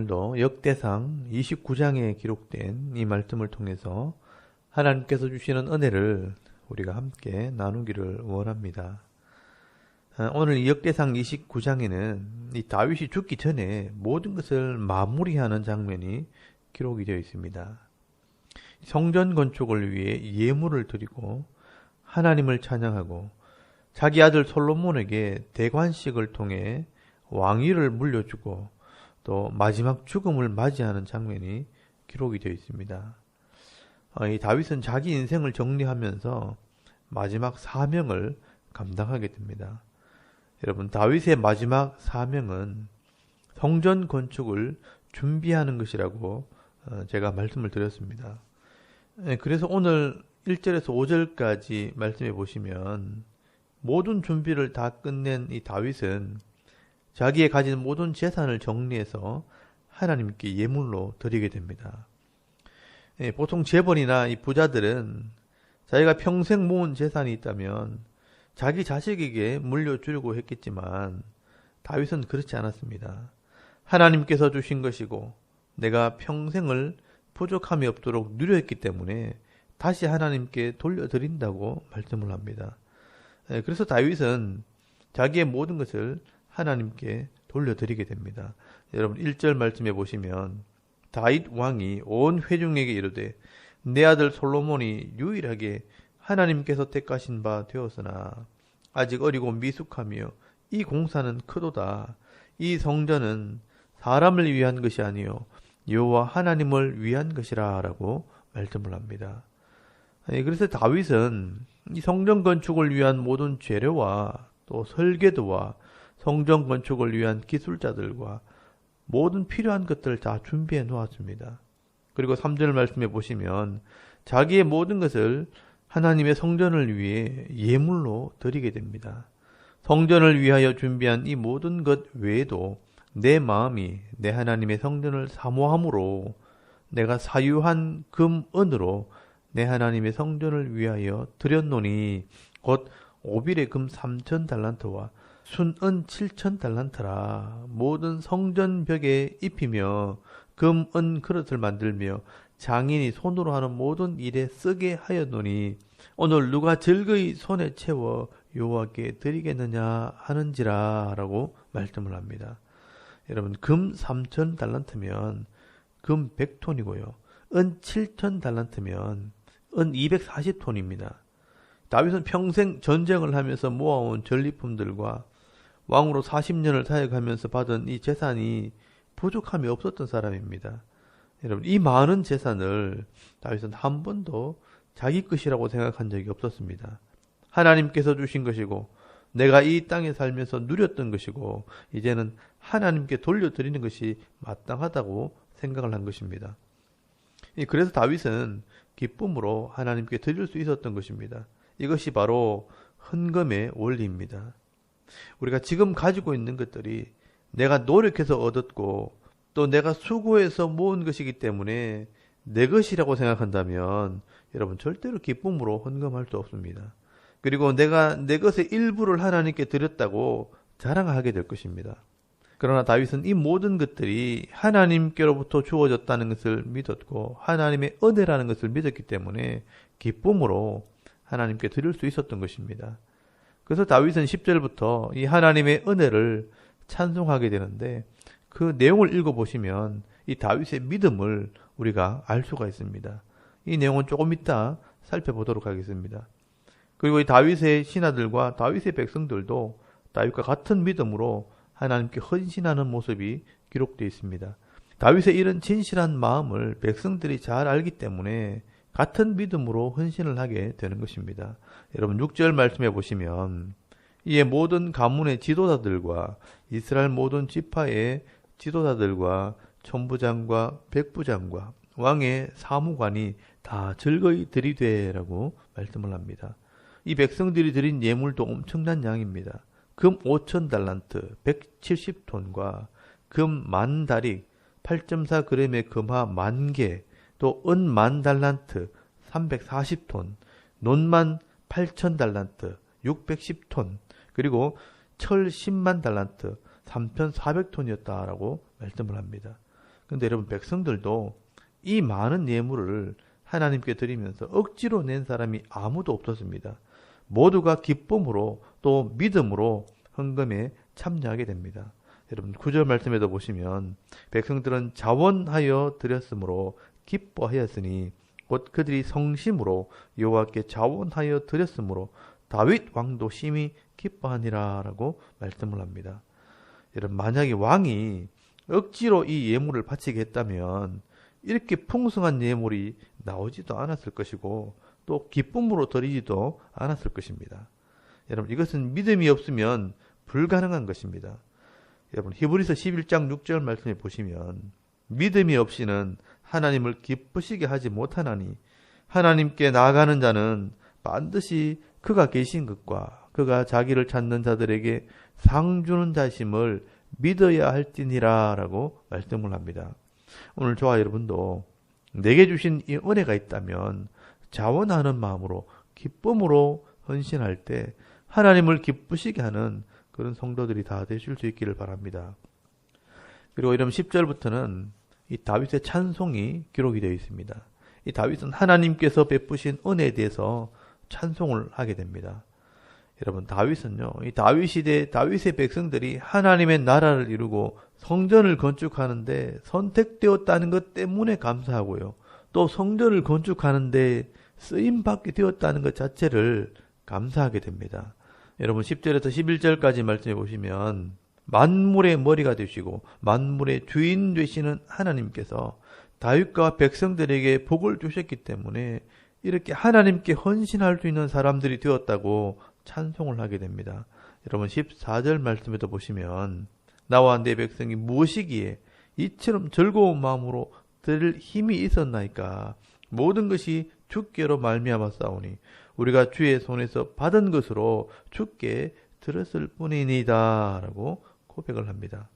오늘도 역대상 29장에 기록된 이 말씀을 통해서 하나님께서 주시는 은혜를 우리가 함께 나누기를 원합니다. 오늘 이 역대상 29장에는 이 다윗이 죽기 전에 모든 것을 마무리하는 장면이 기록이 되어 있습니다. 성전 건축을 위해 예물을 드리고 하나님을 찬양하고 자기 아들 솔로몬에게 대관식을 통해 왕위를 물려주고 또 마지막 죽음을 맞이하는 장면이 기록이 되어 있습니다. 이 다윗은 자기 인생을 정리하면서 마지막 사명을 감당하게 됩니다. 여러분, 다윗의 마지막 사명은 성전 건축을 준비하는 것이라고 제가 말씀을 드렸습니다. 그래서 오늘 1절에서 5절까지 말씀해 보시면 모든 준비를 다 끝낸 이 다윗은 자기의 가진 모든 재산을 정리해서 하나님께 예물로 드리게 됩니다. 보통 재벌이나 이 부자들은 자기가 평생 모은 재산이 있다면 자기 자식에게 물려주려고 했겠지만 다윗은 그렇지 않았습니다. 하나님께서 주신 것이고 내가 평생을 부족함이 없도록 누려했기 때문에 다시 하나님께 돌려드린다고 말씀을 합니다. 그래서 다윗은 자기의 모든 것을 하나님께 돌려드리게 됩니다. 여러분 1절 말씀해 보시면 다윗 왕이 온 회중에게 이르되 내 아들 솔로몬이 유일하게 하나님께서 택하신 바 되었으나 아직 어리고 미숙하며 이 공사는 크도다. 이 성전은 사람을 위한 것이 아니요 여호와 하나님을 위한 것이라 라고 말씀을 합니다. 그래서 다윗은 이 성전 건축을 위한 모든 재료와 또 설계도와 성전 건축을 위한 기술자들과 모든 필요한 것들을 다 준비해 놓았습니다. 그리고 3절 말씀해 보시면 자기의 모든 것을 하나님의 성전을 위해 예물로 드리게 됩니다. 성전을 위하여 준비한 이 모든 것 외에도 내 마음이 내 하나님의 성전을 사모함으로 내가 사유한 금, 은으로 내 하나님의 성전을 위하여 드렸노니 곧 오빌의 금 3,000달란트와 순은 7,000달란트라. 모든 성전벽에 입히며 금, 은 그릇을 만들며 장인이 손으로 하는 모든 일에 쓰게 하였노니 오늘 누가 즐거이 손에 채워 여호와께 드리겠느냐 하는지라 라고 말씀을 합니다. 여러분 금 3,000달란트면 금 100톤이고요. 은 7,000달란트면 은 240톤입니다. 다윗은 평생 전쟁을 하면서 모아온 전리품들과 왕으로 40년을 사역하면서 받은 이 재산이 부족함이 없었던 사람입니다. 여러분 이 많은 재산을 다윗은 한 번도 자기 것이라고 생각한 적이 없었습니다. 하나님께서 주신 것이고 내가 이 땅에 살면서 누렸던 것이고 이제는 하나님께 돌려드리는 것이 마땅하다고 생각을 한 것입니다. 그래서 다윗은 기쁨으로 하나님께 드릴 수 있었던 것입니다. 이것이 바로 헌금의 원리입니다. 우리가 지금 가지고 있는 것들이 내가 노력해서 얻었고 또 내가 수고해서 모은 것이기 때문에 내 것이라고 생각한다면 여러분 절대로 기쁨으로 헌금할 수 없습니다. 그리고 내가 내 것의 일부를 하나님께 드렸다고 자랑하게 될 것입니다. 그러나 다윗은 이 모든 것들이 하나님께로부터 주어졌다는 것을 믿었고 하나님의 은혜라는 것을 믿었기 때문에 기쁨으로 하나님께 드릴 수 있었던 것입니다. 그래서 다윗은 10절부터 이 하나님의 은혜를 찬송하게 되는데 그 내용을 읽어보시면 이 다윗의 믿음을 우리가 알 수가 있습니다. 이 내용은 조금 이따 살펴보도록 하겠습니다. 그리고 이 다윗의 신하들과 다윗의 백성들도 다윗과 같은 믿음으로 하나님께 헌신하는 모습이 기록되어 있습니다. 다윗의 이런 진실한 마음을 백성들이 잘 알기 때문에 같은 믿음으로 헌신을 하게 되는 것입니다. 여러분 6절 말씀해 보시면 이에 모든 가문의 지도자들과 이스라엘 모든 지파의 지도자들과 천부장과 백부장과 왕의 사무관이 다 즐거이 드리되라고 말씀을 합니다. 이 백성들이 드린 예물도 엄청난 양입니다. 금 5,000달란트 170톤과 금 10,000다릭 8.4g의 금화 10,000개, 또 은 10,000달란트 340톤, 논만 8,000달란트 610톤, 그리고 철 100,000달란트 3,400톤이었다라고 말씀을 합니다. 근데 여러분 백성들도 이 많은 예물을 하나님께 드리면서 억지로 낸 사람이 아무도 없었습니다. 모두가 기쁨으로 또 믿음으로 헌금에 참여하게 됩니다. 여러분 9절 말씀에도 보시면 백성들은 자원하여 드렸으므로 기뻐하였으니 곧 그들이 성심으로 여호와께 자원하여 드렸으므로 다윗 왕도 심히 기뻐하니라 라고 말씀을 합니다. 여러분 만약에 왕이 억지로 이 예물을 바치게 했다면 이렇게 풍성한 예물이 나오지도 않았을 것이고 또 기쁨으로 드리지도 않았을 것입니다. 여러분 이것은 믿음이 없으면 불가능한 것입니다. 여러분 히브리서 11장 6절 말씀에 보시면 믿음이 없이는 하나님을 기쁘시게 하지 못하나니 하나님께 나아가는 자는 반드시 그가 계신 것과 그가 자기를 찾는 자들에게 상 주는 자심을 믿어야 할지니라 라고 말씀을 합니다. 오늘 저와 여러분도 내게 주신 이 은혜가 있다면 자원하는 마음으로 기쁨으로 헌신할 때 하나님을 기쁘시게 하는 그런 성도들이 다 되실 수 있기를 바랍니다. 그리고 이런 10절부터는 이 다윗의 찬송이 기록이 되어 있습니다. 이 다윗은 하나님께서 베푸신 은혜에 대해서 찬송을 하게 됩니다. 여러분 다윗은요, 이 다윗 시대 다윗의 백성들이 하나님의 나라를 이루고 성전을 건축하는데 선택되었다는 것 때문에 감사하고요. 또 성전을 건축하는데 쓰임받게 되었다는 것 자체를 감사하게 됩니다. 여러분 10절에서 11절까지 말씀해 보시면 만물의 머리가 되시고 만물의 주인 되시는 하나님께서 다윗과 백성들에게 복을 주셨기 때문에 이렇게 하나님께 헌신할 수 있는 사람들이 되었다고 찬송을 하게 됩니다. 여러분 14절 말씀에도 보시면 나와 내 백성이 무엇이기에 이처럼 즐거운 마음으로 드릴 힘이 있었나이까 모든 것이 주께로 말미암아 싸우니 우리가 주의 손에서 받은 것으로 주께 들었을 뿐이니다 라고 고백을 합니다.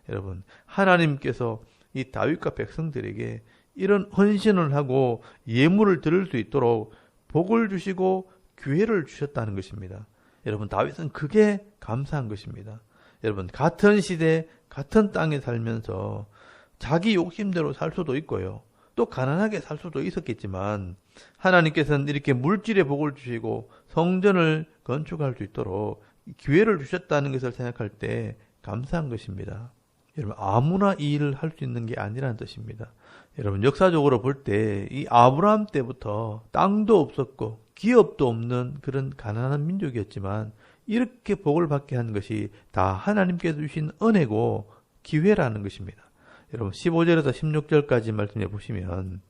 여러분 하나님께서 이 다윗과 백성들에게 이런 헌신을 하고 예물을 드릴 수 있도록 복을 주시고 기회를 주셨다는 것입니다. 여러분 다윗은 그게 감사한 것입니다. 여러분 같은 시대 같은 땅에 살면서 자기 욕심대로 살 수도 있고요. 또 가난하게 살 수도 있었겠지만 하나님께서는 이렇게 물질의 복을 주시고 성전을 건축할 수 있도록 기회를 주셨다는 것을 생각할 때 감사한 것입니다. 여러분 아무나 이 일을 할 수 있는 게 아니라는 뜻입니다. 여러분 역사적으로 볼 때 이 아브라함 때부터 땅도 없었고 기업도 없는 그런 가난한 민족이었지만 이렇게 복을 받게 한 것이 다 하나님께서 주신 은혜고 기회라는 것입니다. 여러분 15절에서 16절까지 말씀해 보시면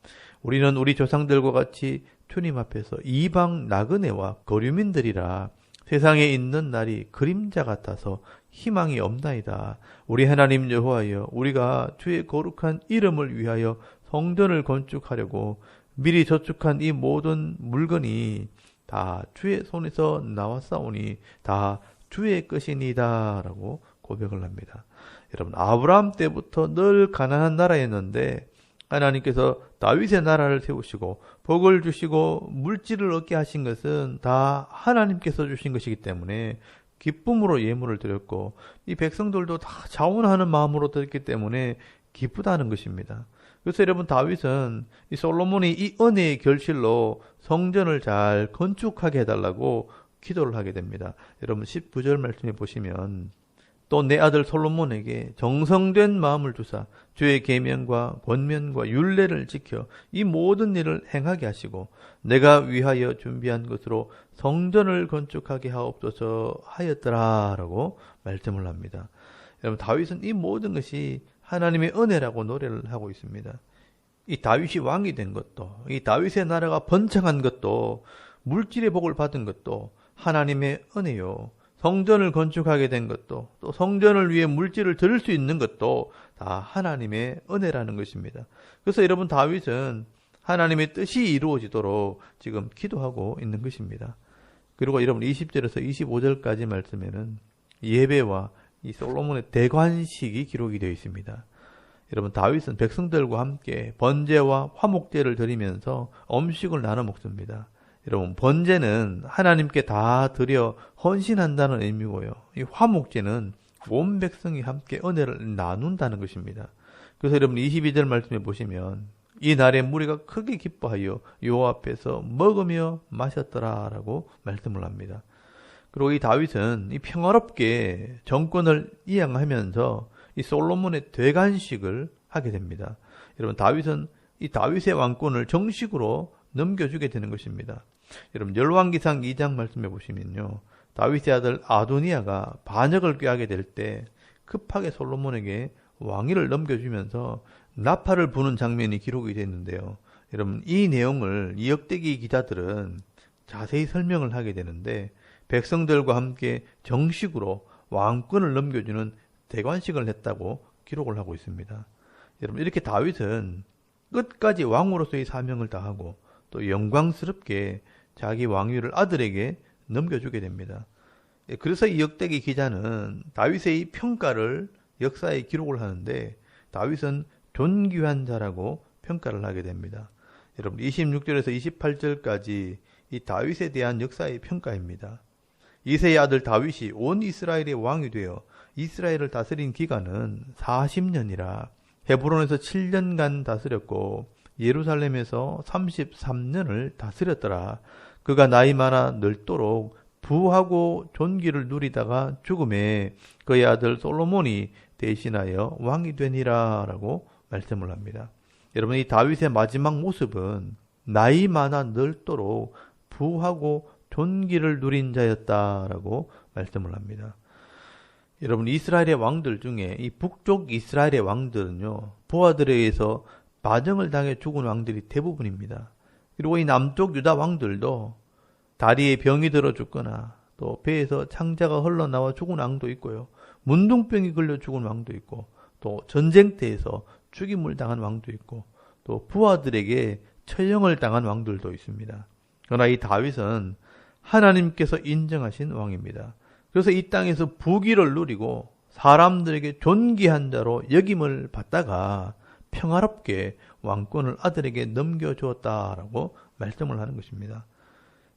우리는 우리 조상들과 같이 주님 앞에서 이방 나그네와 거류민들이라 세상에 있는 날이 그림자 같아서 희망이 없나이다. 우리 하나님 여호와여 우리가 주의 거룩한 이름을 위하여 성전을 건축하려고 미리 저축한 이 모든 물건이 다 주의 손에서 나왔사오니 다 주의 것이니다 라고 고백을 합니다. 여러분 아브라함 때부터 늘 가난한 나라였는데 하나님께서 다윗의 나라를 세우시고 복을 주시고 물질을 얻게 하신 것은 다 하나님께서 주신 것이기 때문에 기쁨으로 예물을 드렸고 이 백성들도 다 자원하는 마음으로 드렸기 때문에 기쁘다는 것입니다. 그래서 여러분 다윗은 이 솔로몬이 이 은혜의 결실로 성전을 잘 건축하게 해달라고 기도를 하게 됩니다. 여러분 19절 말씀에 보시면 또 내 아들 솔로몬에게 정성된 마음을 주사 주의 계명과 권면과 율례를 지켜 이 모든 일을 행하게 하시고 내가 위하여 준비한 것으로 성전을 건축하게 하옵소서 하였더라 라고 말씀을 합니다. 여러분 다윗은 이 모든 것이 하나님의 은혜라고 노래를 하고 있습니다. 이 다윗이 왕이 된 것도 이 다윗의 나라가 번창한 것도 물질의 복을 받은 것도 하나님의 은혜요. 성전을 건축하게 된 것도 또 성전을 위해 물질을 드릴 수 있는 것도 다 하나님의 은혜라는 것입니다. 그래서 여러분 다윗은 하나님의 뜻이 이루어지도록 지금 기도하고 있는 것입니다. 그리고 여러분 20절에서 25절까지 말씀에는 예배와 이 솔로몬의 대관식이 기록이 되어 있습니다. 여러분 다윗은 백성들과 함께 번제와 화목제를 드리면서 음식을 나눠 먹습니다. 여러분 번제는 하나님께 다 드려 헌신한다는 의미고요. 이 화목제는 온 백성이 함께 은혜를 나눈다는 것입니다. 그래서 여러분 22절 말씀에 보시면 이 날에 무리가 크게 기뻐하여 여호와 앞에서 먹으며 마셨더라라고 말씀을 합니다. 그리고 이 다윗은 이 평화롭게 정권을 이양하면서 이 솔로몬의 대관식을 하게 됩니다. 여러분 다윗은 이 다윗의 왕권을 정식으로 넘겨주게 되는 것입니다. 여러분 열왕기상 2장 말씀해 보시면요. 다윗의 아들 아도니아가 반역을 꾀하게 될 때 급하게 솔로몬에게 왕위를 넘겨주면서 나팔을 부는 장면이 기록이 됐는데요. 여러분 이 내용을 이역대기 기자들은 자세히 설명을 하게 되는데 백성들과 함께 정식으로 왕권을 넘겨주는 대관식을 했다고 기록을 하고 있습니다. 여러분 이렇게 다윗은 끝까지 왕으로서의 사명을 다하고 또 영광스럽게 자기 왕위를 아들에게 넘겨주게 됩니다. 그래서 이역대기 기자는 다윗의 평가를 역사에 기록을 하는데 다윗은 존귀한 자라고 평가를 하게 됩니다. 여러분 26절에서 28절까지 이 다윗에 대한 역사의 평가입니다. 이새의 아들 다윗이 온 이스라엘의 왕이 되어 이스라엘을 다스린 기간은 40년이라 헤브론에서 7년간 다스렸고 예루살렘에서 33년을 다스렸더라. 그가 나이 많아 늙도록 부하고 존귀를 누리다가 죽음에 그의 아들 솔로몬이 대신하여 왕이 되니라 라고 말씀을 합니다. 여러분 이 다윗의 마지막 모습은 나이 많아 늙도록 부하고 존귀를 누린 자였다라고 말씀을 합니다. 여러분 이스라엘의 왕들 중에 이 북쪽 이스라엘의 왕들은요 부하들에 의해서 반역을 당해 죽은 왕들이 대부분입니다. 그리고 이 남쪽 유다 왕들도 다리에 병이 들어 죽거나 또 배에서 창자가 흘러나와 죽은 왕도 있고요. 문둥병이 걸려 죽은 왕도 있고 또 전쟁터에서 죽임을 당한 왕도 있고 또 부하들에게 처형을 당한 왕들도 있습니다. 그러나 이 다윗은 하나님께서 인정하신 왕입니다. 그래서 이 땅에서 부귀를 누리고 사람들에게 존귀한 자로 역임을 받다가 평화롭게 왕권을 아들에게 넘겨주었다라고 말씀을 하는 것입니다.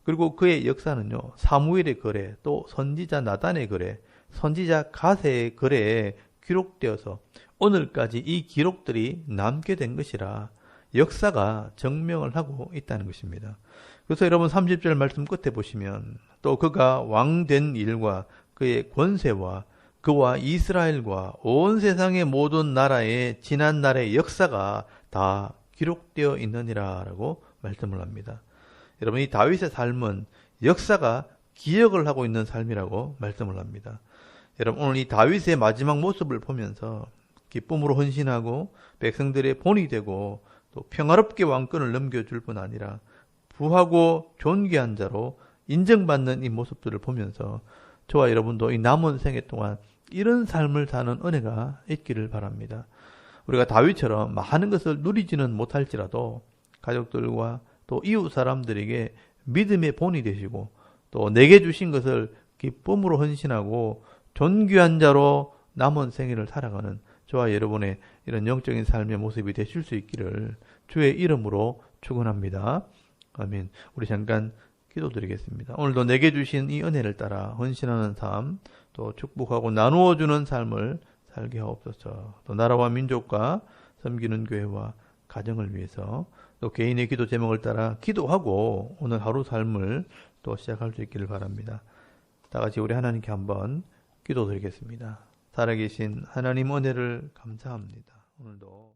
그리고 그의 역사는요, 사무엘의 글에 또 선지자 나단의 글에 선지자 가세의 글에 기록되어서 오늘까지 이 기록들이 남게 된 것이라 역사가 증명을 하고 있다는 것입니다. 그래서 여러분 30절 말씀 끝에 보시면 또 그가 왕된 일과 그의 권세와 그와 이스라엘과 온 세상의 모든 나라의 지난 날의 역사가 다 기록되어 있느니라 라고 말씀을 합니다. 여러분 이 다윗의 삶은 역사가 기억을 하고 있는 삶이라고 말씀을 합니다. 여러분 오늘 이 다윗의 마지막 모습을 보면서 기쁨으로 헌신하고 백성들의 본이 되고 또 평화롭게 왕권을 넘겨줄 뿐 아니라 부하고 존귀한 자로 인정받는 이 모습들을 보면서 저와 여러분도 이 남은 생애 동안 이런 삶을 사는 은혜가 있기를 바랍니다. 우리가 다윗처럼 많은 것을 누리지는 못할지라도 가족들과 또 이웃 사람들에게 믿음의 본이 되시고 또 내게 주신 것을 기쁨으로 헌신하고 존귀한 자로 남은 생애를 살아가는 저와 여러분의 이런 영적인 삶의 모습이 되실 수 있기를 주의 이름으로 축원합니다. 아멘. 우리 잠깐 기도드리겠습니다. 오늘도 내게 주신 이 은혜를 따라 헌신하는 삶, 또 축복하고 나누어주는 삶을 살게 하옵소서. 또 나라와 민족과 섬기는 교회와 가정을 위해서 또 개인의 기도 제목을 따라 기도하고 오늘 하루 삶을 또 시작할 수 있기를 바랍니다. 다 같이 우리 하나님께 한번 기도드리겠습니다. 살아계신 하나님 은혜를 감사합니다. 오늘도